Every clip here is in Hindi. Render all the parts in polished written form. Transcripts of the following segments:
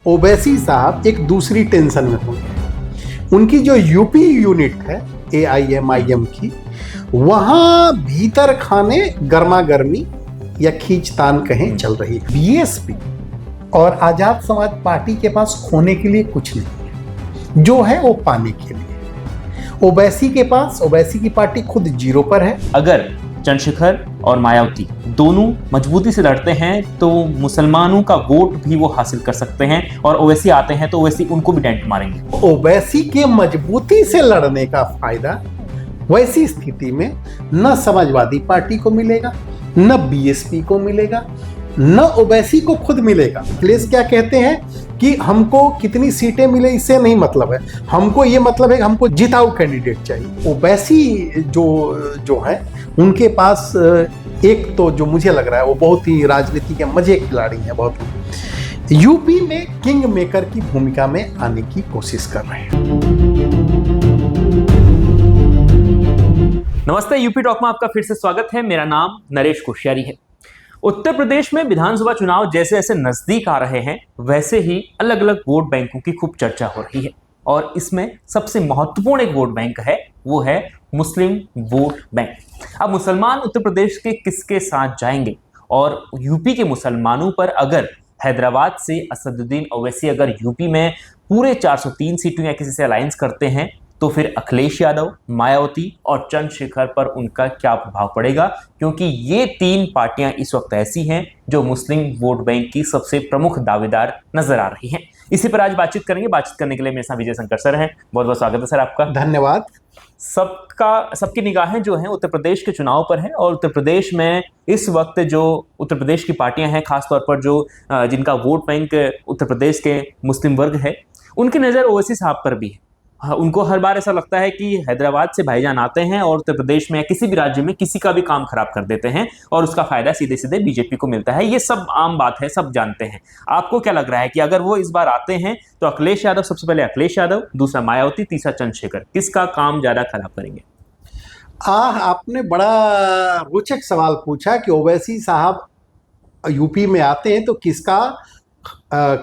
ओवैसी साहब एक दूसरी टेंशन में होंगे। उनकी जो यूपी यूनिट है AIMIM की, वहां भीतर खाने गर्मा गर्मी या खींचतान कहें चल रही है। BSP और आजाद समाज पार्टी के पास खोने के लिए कुछ नहीं है, जो है वो पाने के लिए। ओवैसी के पास, ओवैसी की पार्टी खुद जीरो पर है। अगर चंद्रशेखर और मायावती दोनों मजबूती से लड़ते हैं तो मुसलमानों का वोट भी वो हासिल कर सकते हैं, और ओवैसी आते हैं तो ओवैसी उनको भी डेंट मारेंगे। ओवैसी के मजबूती से लड़ने का फायदा वैसी स्थिति में न समाजवादी पार्टी को मिलेगा, न BSP को मिलेगा, न ओवैसी को खुद मिलेगा। अखिलेश क्या कहते हैं कि हमको कितनी सीटें मिले इससे नहीं मतलब है, हमको ये मतलब है कि हमको जिताऊ कैंडिडेट चाहिए। ओवैसी जो है उनके पास एक तो जो मुझे लग रहा है वो बहुत ही राजनीति के मजे खिलाड़ी हैं, बहुत ही यूपी में किंग मेकर की भूमिका में आने की कोशिश कर रहे हैं। नमस्ते, यूपी टॉक में आपका फिर से स्वागत है। मेरा नाम नरेश कोश्यारी है। उत्तर प्रदेश में विधानसभा चुनाव जैसे जैसे नजदीक आ रहे हैं, वैसे ही अलग अलग वोट बैंकों की खूब चर्चा हो रही है, और इसमें सबसे महत्वपूर्ण एक वोट बैंक है, वो है मुस्लिम वोट बैंक। अब मुसलमान उत्तर प्रदेश के किसके साथ जाएंगे, और यूपी के मुसलमानों पर अगर हैदराबाद से असदुद्दीन ओवैसी अगर यूपी में पूरे 403 सीटों या किसी से अलायंस करते हैं, तो फिर अखिलेश यादव, मायावती और चंद्रशेखर पर उनका क्या प्रभाव पड़ेगा, क्योंकि ये तीन पार्टियां इस वक्त ऐसी हैं जो मुस्लिम वोट बैंक की सबसे प्रमुख दावेदार नजर आ रही हैं। इसी पर आज बातचीत करेंगे। बातचीत करने के लिए मेरे साथ विजय शंकर सर हैं। बहुत बहुत स्वागत है सर आपका। धन्यवाद। सबकी निगाहें जो हैं उत्तर प्रदेश के चुनाव पर हैं, और उत्तर प्रदेश में इस वक्त जो उत्तर प्रदेश की पार्टियां हैं, खासतौर पर जो जिनका वोट बैंक उत्तर प्रदेश के मुस्लिम वर्ग है, उनकी नज़र ओवैसी साहब पर भी है। उनको हर बार ऐसा लगता है कि हैदराबाद से भाईजान आते हैं और उत्तर प्रदेश में या किसी भी राज्य में किसी का भी काम खराब कर देते हैं, और उसका फायदा सीधे सीधे बीजेपी को मिलता है। ये सब आम बात है, सब जानते हैं। आपको क्या लग रहा है कि अगर वो इस बार आते हैं तो अखिलेश यादव, सबसे पहले अखिलेश यादव, दूसरा मायावती, तीसरा चंद्रशेखर, किसका काम ज्यादा खराब करेंगे? आपने बड़ा रोचक सवाल पूछा कि ओवैसी साहब यूपी में आते हैं तो किसका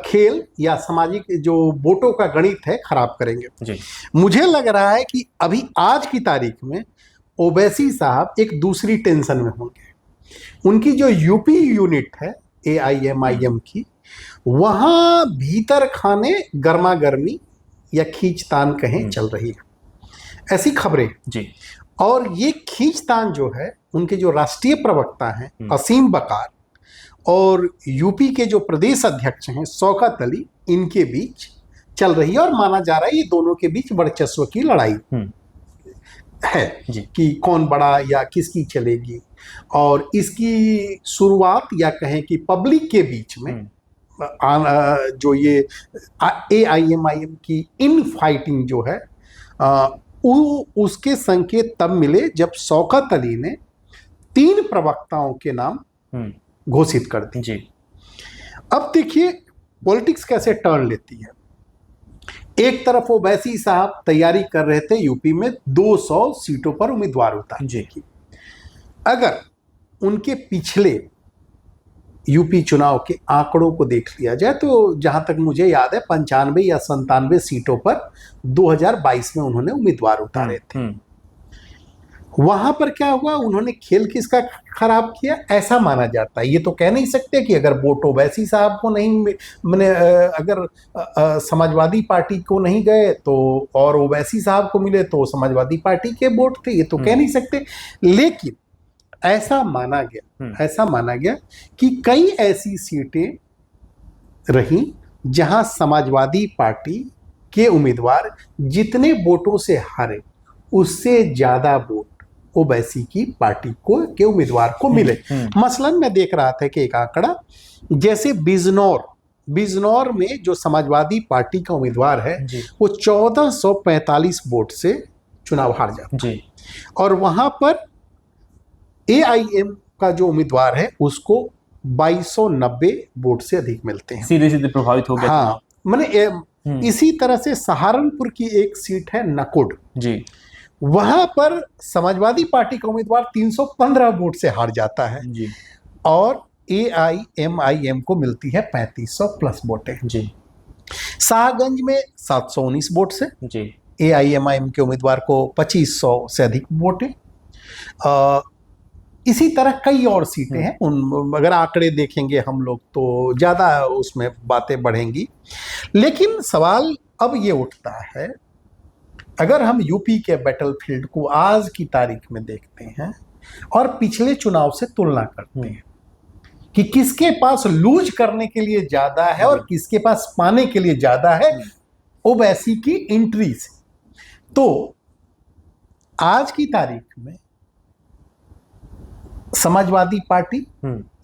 खेल या सामाजिक जो वोटों का गणित है खराब करेंगे जी। मुझे लग रहा है कि अभी आज की तारीख में ओवैसी साहब एक दूसरी टेंशन में होंगे। उनकी जो यूपी यूनिट है AIMIM की, वहां भीतर खाने गर्मा गर्मी या खींचतान कहें चल रही है, ऐसी खबरें जी। और ये खींचतान जो है उनके जो राष्ट्रीय प्रवक्ता हैं असीम बकार और यूपी के जो प्रदेश अध्यक्ष हैं शौकत अली, इनके बीच चल रही है, और माना जा रहा है ये दोनों के बीच वर्चस्व की लड़ाई है कि कौन बड़ा या किसकी चलेगी। और इसकी शुरुआत या कहें कि पब्लिक के बीच में जो ये AIMIM की इन फाइटिंग जो है उसके संकेत तब मिले जब शौकत अली ने 3 प्रवक्ताओं के नाम घोषित कर दी जी। अब देखिए पॉलिटिक्स कैसे टर्न लेती है। एक तरफ ओवैसी साहब तैयारी कर रहे थे यूपी में 200 सीटों पर उम्मीदवार उतारने की। अगर उनके पिछले यूपी चुनाव के आंकड़ों को देख लिया जाए तो जहां तक मुझे याद है 95 या 97 सीटों पर 2022 में उन्होंने उम्मीदवार उतारे थे। वहां पर क्या हुआ, उन्होंने खेल किसका खराब किया ऐसा माना जाता है। ये तो कह नहीं सकते कि अगर वोट ओवैसी साहब को नहीं अगर समाजवादी पार्टी को नहीं गए तो और ओवैसी साहब को मिले तो समाजवादी पार्टी के वोट थे, ये तो कह नहीं सकते। लेकिन ऐसा माना गया कि कई ऐसी सीटें रहीं जहां समाजवादी पार्टी के उम्मीदवार जितने वोटों से हारे उससे ज्यादा वोट ओवैसी की पार्टी के उम्मीदवार को मिले। मसलन मैं देख रहा था कि एक आंकड़ा, जैसे बिजनौर में जो समाजवादी पार्टी का उम्मीदवार है वो 1445 वोट से चुनाव हार जाता है, और वहां पर AIM का जो उम्मीदवार है उसको 2290 वोट से अधिक मिलते हैं। सीधे सीधे प्रभावित हो गया। हाँ, मैंने इसी तरह से सहारनपुर की एक सीट है नकुड जी, वहां पर समाजवादी पार्टी का उम्मीदवार 315 वोट से हार जाता है जी, और AIMIM को मिलती है 3500 प्लस वोटें जी। शाहगंज में 719 वोट से जी। AIMIM के उम्मीदवार को 2500 से अधिक वोट है। इसी तरह कई और सीटें हैं, उन अगर आंकड़े देखेंगे हम लोग तो ज़्यादा उसमें बातें बढ़ेंगी। लेकिन सवाल अब ये उठता है, अगर हम यूपी के बैटलफील्ड को आज की तारीख में देखते हैं और पिछले चुनाव से तुलना करते हैं कि किसके पास लूज करने के लिए ज़्यादा है और किसके पास पाने के लिए ज़्यादा है ओवैसी की एंट्री से, तो आज की तारीख में समाजवादी पार्टी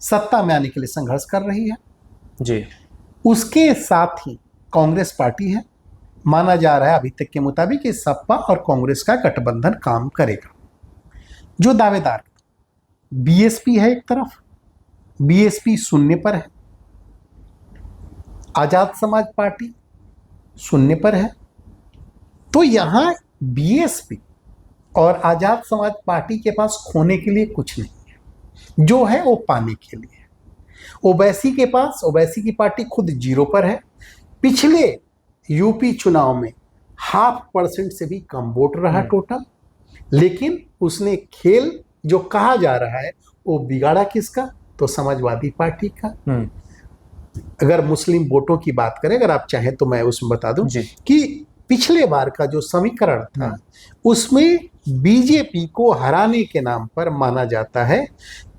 सत्ता में आने के लिए संघर्ष कर रही है जी। उसके साथ ही कांग्रेस पार्टी है। माना जा रहा है अभी तक के मुताबिक कि सपा और कांग्रेस का गठबंधन काम करेगा। जो दावेदार बीएसपी है एक तरफ, बीएसपी शून्य पर है, आजाद समाज पार्टी शून्य पर है। तो यहां बीएसपी और आजाद समाज पार्टी के पास खोने के लिए कुछ नहीं है, जो है वो पाने के लिए। ओवैसी के पास, ओवैसी की पार्टी खुद 0 पर है। पिछले यूपी चुनाव में 0.5% से भी कम वोट रहा टोटल, लेकिन उसने खेल जो कहा जा रहा है वो बिगाड़ा किसका, तो समाजवादी पार्टी का। अगर मुस्लिम वोटों की बात करें, अगर आप चाहें तो मैं उसमें बता दूं कि पिछले बार का जो समीकरण था उसमें बीजेपी को हराने के नाम पर माना जाता है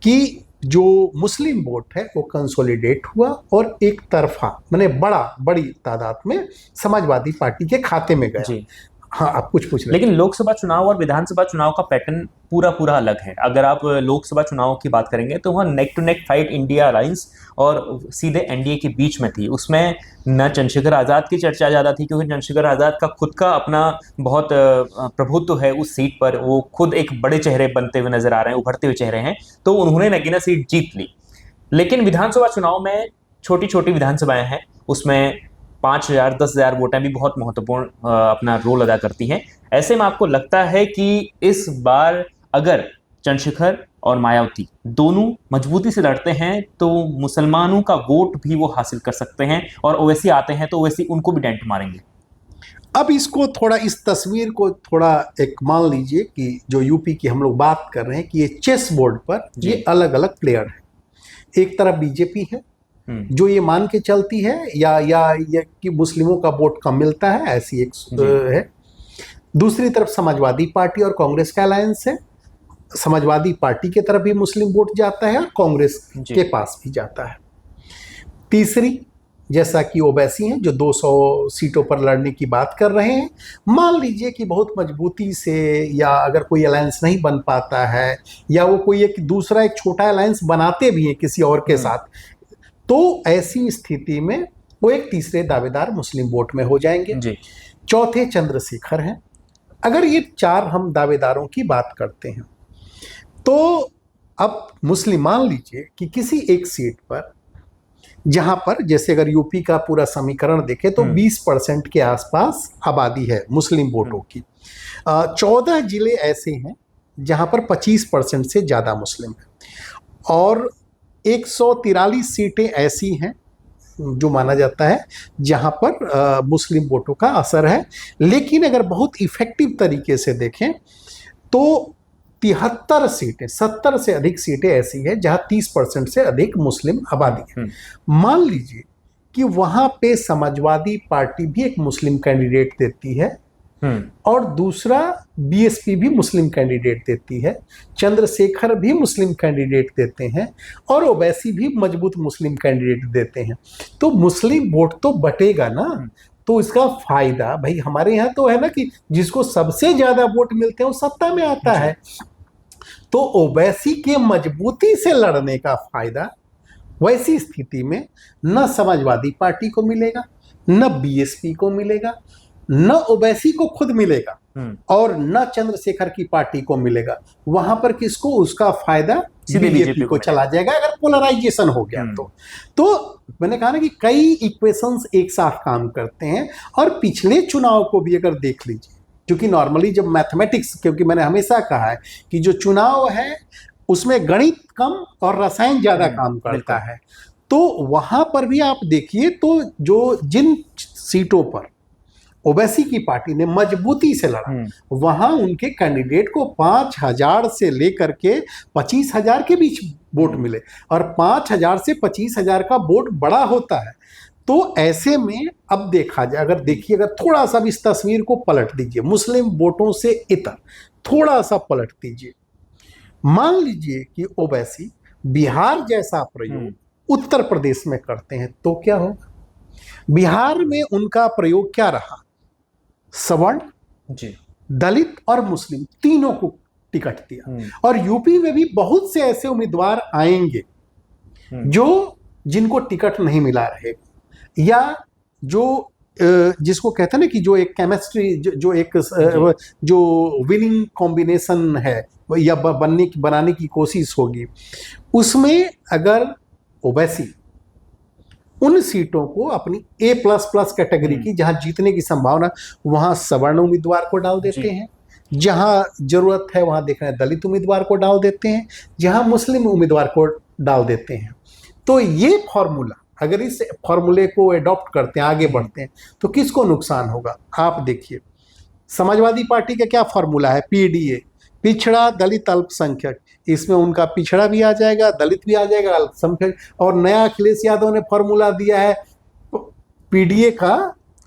कि जो मुस्लिम वोट है वो कंसोलिडेट हुआ और एक तरफा माने बड़ी तादाद में समाजवादी पार्टी के खाते में गया। हाँ, आप कुछ पूछ रहे। लेकिन लोकसभा चुनाव और विधानसभा चुनाव का पैटर्न पूरा अलग है। अगर आप लोकसभा चुनाव की बात करेंगे तो वहाँ neck to neck fight India alliance और सीधे एनडीए के बीच में थी। उसमें न चंद्रशेखर आज़ाद की चर्चा ज़्यादा थी, क्योंकि चंद्रशेखर आज़ाद का खुद का अपना बहुत प्रभुत्व है उस सीट पर। वो खुद एक बड़े चेहरे बनते हुए नजर आ रहे हैं, उभरते हुए चेहरे हैं, तो उन्होंने नगीना सीट जीत ली। लेकिन विधानसभा चुनाव में छोटी छोटी विधानसभाएं हैं, उसमें 5,000 10,000 वोटें भी बहुत महत्वपूर्ण अपना रोल अदा करती हैं। ऐसे में आपको लगता है कि इस बार अगर चंद्रशेखर और मायावती दोनों मजबूती से लड़ते हैं तो मुसलमानों का वोट भी वो हासिल कर सकते हैं, और ओवैसी आते हैं तो ओवैसी उनको भी डेंट मारेंगे। अब इसको थोड़ा, इस तस्वीर को थोड़ा एक मान लीजिए कि जो यूपी की हम लोग बात कर रहे हैं कि ये चेस बोर्ड पर ये अलग अलग प्लेयर है। एक तरफ बीजेपी है जो ये मान के चलती है या कि मुस्लिमों का वोट कम मिलता है, ऐसी एक है। दूसरी तरफ समाजवादी पार्टी और कांग्रेस का अलायंस है। समाजवादी पार्टी की तरफ भी मुस्लिम वोट जाता है और कांग्रेस के पास भी जाता है। तीसरी, जैसा कि ओवैसी हैं जो 200 सीटों पर लड़ने की बात कर रहे हैं, मान लीजिए कि बहुत मजबूती से, या अगर कोई अलायंस नहीं बन पाता है या वो कोई एक दूसरा एक छोटा अलायंस बनाते भी हैं किसी और के साथ, तो ऐसी स्थिति में वो एक तीसरे दावेदार मुस्लिम वोट में हो जाएंगे। चौथे चंद्रशेखर हैं। अगर ये 4 हम दावेदारों की बात करते हैं तो अब मुस्लिम मान लीजिए कि किसी एक सीट पर, जहां पर जैसे अगर यूपी का पूरा समीकरण देखें तो 20% के आसपास आबादी है मुस्लिम वोटों की। 14 जिले ऐसे हैं जहां पर 25% से ज़्यादा मुस्लिम है, और 143 सीटें ऐसी हैं जो माना जाता है जहां पर मुस्लिम वोटों का असर है। लेकिन अगर बहुत इफेक्टिव तरीके से देखें तो 73 सीटें, 70 से अधिक सीटें ऐसी हैं जहां 30% से अधिक मुस्लिम आबादी है। मान लीजिए कि वहां पे समाजवादी पार्टी भी एक मुस्लिम कैंडिडेट देती है और दूसरा बीएसपी भी मुस्लिम कैंडिडेट देती है, चंद्रशेखर भी मुस्लिम कैंडिडेट देते हैं और ओवैसी भी मजबूत मुस्लिम कैंडिडेट देते हैं, तो मुस्लिम वोट तो बटेगा ना। तो इसका फायदा भाई हमारे यहाँ तो है ना कि जिसको सबसे ज्यादा वोट मिलते हैं वो सत्ता में आता है। तो ओवैसी के मजबूती से लड़ने का फायदा वैसी स्थिति में न समाजवादी पार्टी को मिलेगा, न बीएसपी को मिलेगा, न ओवैसी को खुद मिलेगा और न चंद्रशेखर की पार्टी को मिलेगा। वहां पर किसको, उसका फायदा बीजेपी को चला जाएगा अगर पोलराइजेशन हो गया तो मैंने कहा ना कि कई इक्वेशंस एक साथ काम करते हैं। और पिछले चुनाव को भी अगर देख लीजिए, क्योंकि नॉर्मली जब मैथमेटिक्स, क्योंकि मैंने हमेशा कहा है कि जो चुनाव है उसमें गणित कम और रसायन ज्यादा काम करता है, तो वहां पर भी आप देखिए तो जो जिन सीटों पर ओवैसी की पार्टी ने मजबूती से लड़ा, वहां उनके कैंडिडेट को 5,000 से लेकर के 25,000 के बीच वोट मिले, और 5,000 से 25,000 का वोट बड़ा होता है। तो ऐसे में अब देखा जाए, अगर देखिए, अगर थोड़ा सा भी इस तस्वीर को पलट दीजिए, मुस्लिम वोटों से इतर थोड़ा सा पलट दीजिए, मान लीजिए कि ओवैसी बिहार जैसा प्रयोग उत्तर प्रदेश में करते हैं, तो क्या होगा? बिहार में उनका प्रयोग क्या रहा? सवर्ण, दलित और मुस्लिम तीनों को टिकट दिया, और यूपी में भी बहुत से ऐसे उम्मीदवार आएंगे जो जिनको टिकट नहीं मिला रहेगा, या जो जिसको कहते हैं ना कि जो एक केमिस्ट्री, जो विनिंग कॉम्बिनेशन है या बनाने की कोशिश होगी, उसमें अगर ओवैसी उन सीटों को अपनी A++ कैटेगरी की, जहां जीतने की संभावना, वहां सवर्ण उम्मीदवार को डाल देते हैं, जहां जरूरत है वहां देख रहे हैं दलित उम्मीदवार को डाल देते हैं, जहां मुस्लिम उम्मीदवार को डाल देते हैं। तो ये फॉर्मूला, अगर इस फॉर्मूले को अडॉप्ट करते हैं, आगे बढ़ते हैं, तो किसको नुकसान होगा? आप देखिए, समाजवादी पार्टी का क्या फॉर्मूला है? PDA, पिछड़ा दलित अल्पसंख्यक, इसमें उनका पिछड़ा भी आ जाएगा, दलित भी आ जाएगा, अल्पसंख्यक। और नया अखिलेश यादव ने फॉर्मूला दिया है PDA का,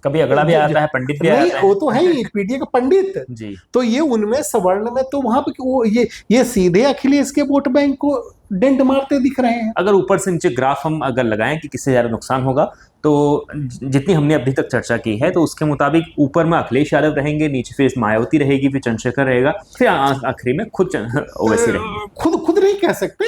कभी अगड़ा भी आता है, पंडित भी आता है। वो तो है ही PDA का पंडित जी। तो ये उनमें सवर्ण में, तो वहां पे वो ये सीधे अखिलेश के वोट बैंक को डेंट मारते दिख रहे हैं। अगर ऊपर से नीचे ग्राफ हम अगर लगाएं कि किससे ज्यादा नुकसान होगा, तो जितनी हमने अभी तक चर्चा की है, तो उसके मुताबिक ऊपर में अखिलेश यादव रहेंगे, नीचे फिर मायावती रहेगी, फिर चंद्रशेखर रहेगा, फिर आखिरी में खुद ओवैसी रहेंगे। खुद नहीं कह सकते,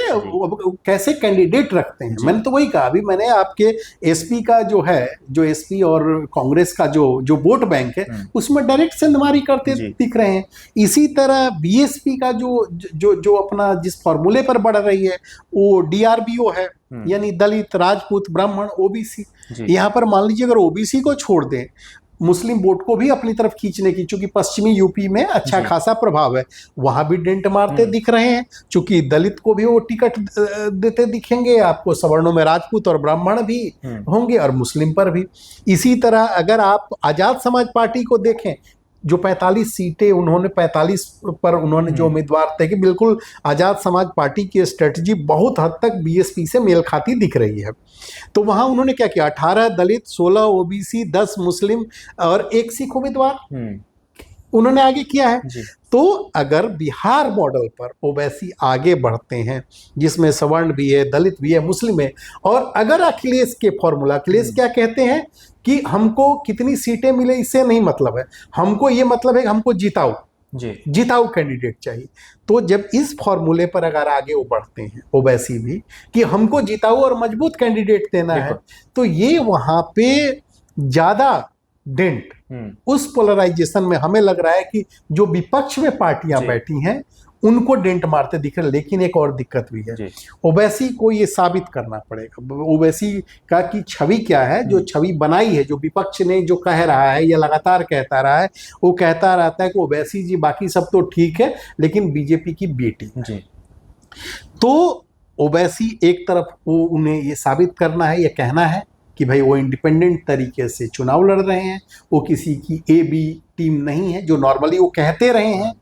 कैसे कैंडिडेट रखते हैं। मैंने तो वही कहा, अभी मैंने आपके एसपी का जो एसपी और कांग्रेस का जो वोट बैंक है, उसमें डायरेक्ट सेंधमारी करते दिख रहे हैं। इसी तरह बीएसपी का जो अपना जिस फॉर्मूले पर बढ़ रही है, वो DRBO है, यानी दलित, राजपूत, ब्राह्मण, ओबीसी। यहां पर मान लीजिए अगर ओबीसी को छोड़ दें, मुस्लिम वोट को भी अपनी तरफ खींचने की, चूंकि पश्चिमी यूपी में अच्छा खासा प्रभाव है, वहां भी डेंट मारते दिख रहे हैं। चूंकि दलित को भी वो टिकट देते दिखेंगे, आपको सवर्णों में राजपूत और ब्राह्मण भी होंगे, और मुस्लिम पर भी। इसी तरह अगर आप आजाद समाज पार्टी को देखें, जो 45 सीटें उन्होंने 45 पर उन्होंने जो उम्मीदवार थे, कि बिल्कुल आजाद समाज पार्टी की स्ट्रेटजी बहुत हद तक बीएसपी से मेल खाती दिख रही है। तो वहां उन्होंने क्या किया? 18 दलित, 16 ओबीसी, 10 मुस्लिम और 1 सिख उम्मीदवार उन्होंने आगे किया है। तो अगर बिहार मॉडल पर ओवैसी आगे बढ़ते हैं, जिसमें सवर्ण भी है, दलित भी है, मुस्लिम है, और अगर अखिलेश के फॉर्मूला, अखिलेश क्या कहते हैं कि हमको कितनी सीटें मिले इससे नहीं मतलब है, हमको ये मतलब है कि हमको जिताऊ कैंडिडेट चाहिए। तो जब इस फॉर्मूले पर अगर आगे वो बढ़ते हैं, ओवैसी भी, कि हमको जिताऊ और मजबूत कैंडिडेट देना है, तो ये वहां पे ज्यादा डेंट उस पोलराइजेशन में हमें लग रहा है कि जो विपक्ष में पार्टियां बैठी हैं उनको डेंट मारते दिख रहे। लेकिन एक और दिक्कत भी है, ओवैसी को ये साबित करना पड़ेगा, ओवैसी का की छवि क्या है, जो छवि बनाई है, जो विपक्ष ने जो कह रहा है या लगातार कहता रहा है, वो कहता रहता है कि ओवैसी जी बाकी सब तो ठीक है, लेकिन बीजेपी की बेटी जी। तो ओवैसी एक तरफ वो उन्हें ये साबित करना है, ये कहना है कि भाई वो इंडिपेंडेंट तरीके से चुनाव लड़ रहे हैं, वो किसी की AB टीम नहीं है, जो नॉर्मली वो कहते रहे हैं।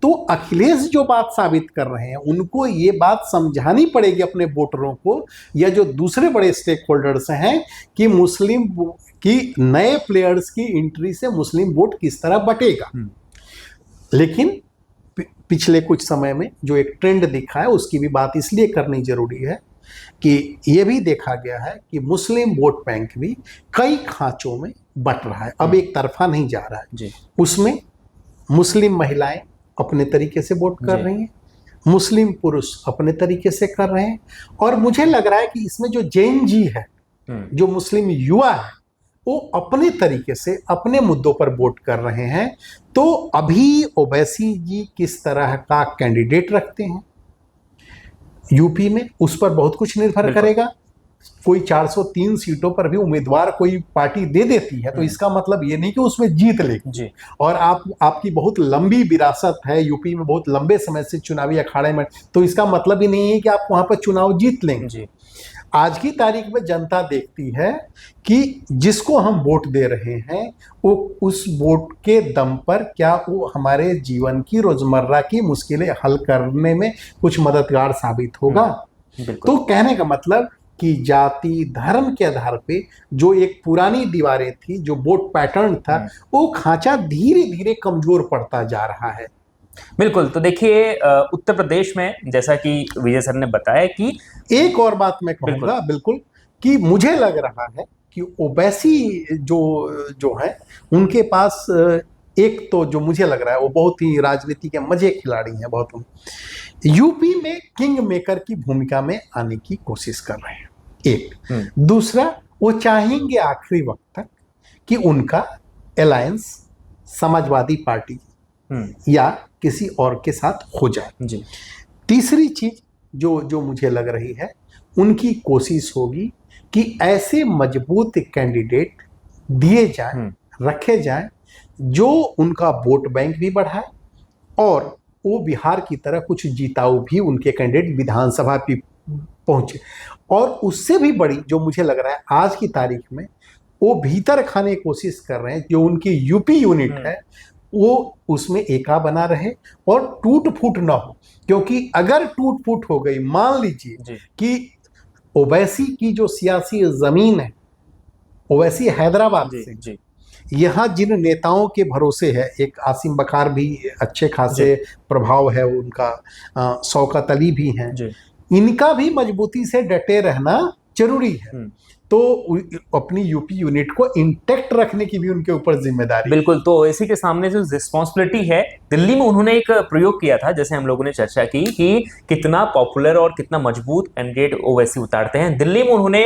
तो अखिलेश जो बात साबित कर रहे हैं, उनको ये बात समझानी पड़ेगी अपने वोटरों को, या जो दूसरे बड़े स्टेक होल्डर्स हैं, कि मुस्लिम की नए प्लेयर्स की एंट्री से मुस्लिम वोट किस तरह बटेगा। लेकिन पिछले कुछ समय में जो एक ट्रेंड दिखा है, उसकी भी बात इसलिए करनी जरूरी है कि ये भी देखा गया है कि मुस्लिम वोट बैंक भी कई खांचों में बट रहा है, अब एक तरफा नहीं जा रहा है जी। उसमें मुस्लिम महिलाएं अपने तरीके से वोट कर रही हैं, मुस्लिम पुरुष अपने तरीके से कर रहे हैं, और मुझे लग रहा है कि इसमें जो जैन जी है, जो मुस्लिम युवा है, वो अपने तरीके से अपने मुद्दों पर वोट कर रहे हैं। तो अभी ओवैसी जी किस तरह का कैंडिडेट रखते हैं यूपी में, उस पर बहुत कुछ निर्भर करेगा। कोई 403 सीटों पर भी उम्मीदवार कोई पार्टी दे देती है, तो इसका मतलब ये नहीं कि उसमें जीत लेगी। और आपकी बहुत लंबी विरासत है यूपी में, बहुत लंबे समय से चुनावी अखाड़े में, तो इसका मतलब ही नहीं है कि आप वहां पर चुनाव जीत लेंगे। आज की तारीख में जनता देखती है कि जिसको हम वोट दे रहे हैं वो उस वोट के दम पर क्या वो हमारे जीवन की रोजमर्रा की मुश्किलें हल करने में कुछ मददगार साबित होगा। तो कहने का मतलब कि जाति धर्म के आधार पे जो एक पुरानी दीवारें थी, जो वोट पैटर्न था, वो खांचा धीरे धीरे कमजोर पड़ता जा रहा है। बिल्कुल। तो देखिए उत्तर प्रदेश में जैसा कि विजय सर ने बताया कि एक और बात मैं कहूंगा बिल्कुल कि मुझे लग रहा है कि ओवैसी जो है उनके पास एक तो जो मुझे लग रहा है वो बहुत ही राजनीति के मजे खिलाड़ी हैं, बहुत यूपी में किंग मेकर की भूमिका में आने की कोशिश कर रहे हैं। एक दूसरा, वो चाहेंगे आखिरी वक्त तक कि उनका अलायंस समाजवादी पार्टी या किसी और के साथ हो जाए जी। तीसरी चीज जो मुझे लग रही है, उनकी कोशिश होगी कि ऐसे मजबूत कैंडिडेट दिए जाएं, रखे जाएं जो उनका वोट बैंक भी बढ़ाए और वो बिहार की तरह कुछ जीताऊ भी उनके कैंडिडेट विधानसभा पे पहुंचे। और उससे भी बड़ी जो मुझे लग रहा है आज की तारीख में, वो भीतर खाने की कोशिश कर रहे हैं, जो उनकी यूपी यूनिट है वो उसमें एका बना रहे और टूट फूट ना हो। क्योंकि अगर टूट फूट हो गई, मान लीजिए कि ओवैसी की जो सियासी जमीन है, ओवैसी हैदराबाद से यहाँ जिन नेताओं के भरोसे है, एक आसिम बखार भी अच्छे खासे प्रभाव है उनका, शौकत अली भी हैं, इनका भी मजबूती से डटे रहना जरूरी है। तो अपनी यूपी यूनिट को इंटैक्ट रखने की भी उनके ऊपर जिम्मेदारी। बिल्कुल। तो ओवैसी के सामने जो रिस्पॉन्सिबिलिटी है, दिल्ली में उन्होंने एक प्रयोग किया था, जैसे हम लोगों ने चर्चा की कि कितना पॉपुलर और कितना मजबूत कैंडिडेट ओवैसी उतारते हैं। दिल्ली में उन्होंने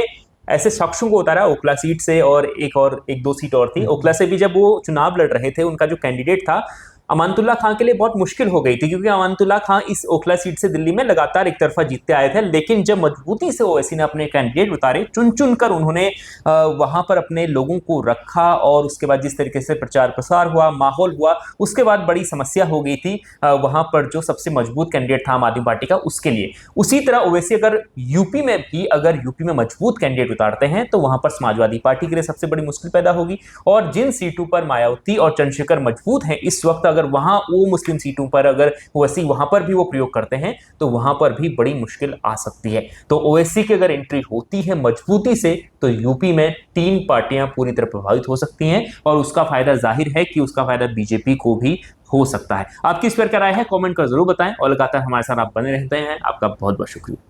ऐसे शख्सों को उतारा, ओखला सीट से और एक दो सीट और थी। ओखला से भी जब वो चुनाव लड़ रहे थे, उनका जो कैंडिडेट था अमानतुल्लाह खां के लिए बहुत मुश्किल हो गई थी, क्योंकि अमानतुल्लाह खां इस ओखला सीट से दिल्ली में लगातार एक तरफा जीतते आए थे। लेकिन जब मजबूती से ओवैसी ने अपने कैंडिडेट उतारे, चुन चुन कर उन्होंने वहां पर अपने लोगों को रखा और उसके बाद जिस तरीके से प्रचार प्रसार हुआ, माहौल हुआ, उसके बाद बड़ी समस्या हो गई थी वहां पर जो सबसे मजबूत कैंडिडेट था आम आदमी पार्टी का, उसके लिए। उसी तरह ओवैसी अगर यूपी में मजबूत कैंडिडेट उतारते हैं तो वहां पर समाजवादी पार्टी के लिए सबसे बड़ी मुश्किल पैदा होगी। और जिन सीटों पर मायावती और चंद्रशेखर मजबूत हैं इस वक्त, अगर वहां वो मुस्लिम सीटों पर अगर ओवैसी वहां पर भी वो प्रयोग करते हैं तो वहां पर भी बड़ी मुश्किल आ सकती है। तो ओवैसी की अगर एंट्री होती है मजबूती से तो यूपी में 3 पार्टियां पूरी तरह प्रभावित हो सकती हैं और उसका फायदा जाहिर है कि उसका फायदा बीजेपी को भी हो सकता है। आपकी इस पर क्या राय है, कमेंट कर जरूर बताएं और लगातार हमारे साथ आप बने रहते हैं। आपका बहुत बहुत शुक्रिया।